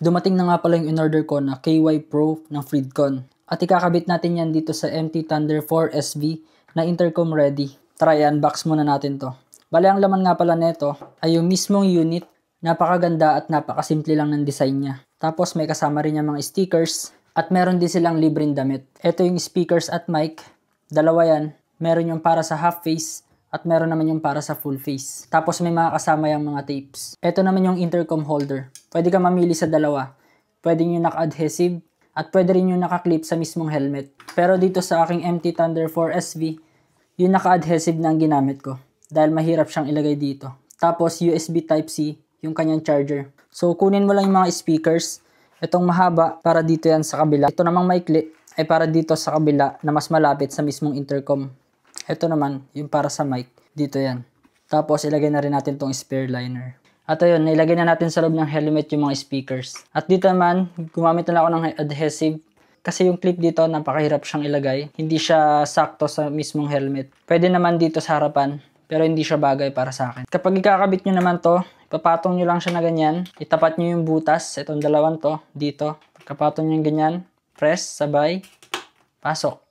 Dumating na nga pala yung in-order ko na KY Pro ng Freedcon. At ikakabit natin yan dito sa MT Thunder 4 SV na intercom ready. Try unbox muna natin to. Bale, ang laman nga pala nito ay yung mismong unit. Napakaganda at napakasimple lang ng design niya. Tapos may kasama rin yung mga stickers at meron din silang libreng damit. Ito yung speakers at mic. Dalawa yan. Meron yung para sa half face at meron naman yung para sa full face. Tapos may mga kasama yung mga tapes. Ito naman yung intercom holder. Pwede ka mamili sa dalawa. Pwede yung naka-adhesive at pwede rin yung naka-clip sa mismong helmet. Pero dito sa aking MT Thunder 4 SV, yung naka-adhesive na ang ginamit ko. Dahil mahirap siyang ilagay dito. Tapos USB Type-C, yung kanyang charger. So kunin mo lang yung mga speakers. Itong mahaba para dito yan sa kabila. Ito namang maikli ay para dito sa kabila na mas malapit sa mismong intercom. Ito naman, yung para sa mic. Dito yan. Tapos, ilagay na rin natin tong spare liner. At ayun, nilagay na natin sa loob ng helmet yung mga speakers. At dito naman, gumamit na lang ako ng adhesive. Kasi yung clip dito, napakahirap siyang ilagay. Hindi siya sakto sa mismong helmet. Pwede naman dito sa harapan, pero hindi siya bagay para sa akin. Kapag ikakabit nyo naman to, ipapatong nyo lang siya na ganyan. Itapat nyo yung butas, itong dalawang to, dito. Kapatong nyo yung ganyan, press, sabay, pasok.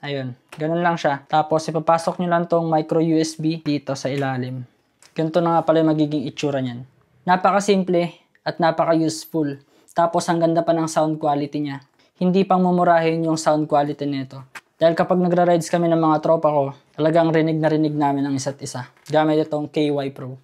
Ayun, ganun lang siya. Tapos ipapasok nyo lang tong micro USB dito sa ilalim. Ganito na nga pala yung magiging itsura niyan. Napakasimple at napaka-useful. Tapos ang ganda pa ng sound quality niya. Hindi pang mumurahin yung sound quality nito. Dahil kapag nagra-rides kami ng mga tropa ko, talagang rinig na rinig namin ang isa't isa. Gamit itong KY Pro.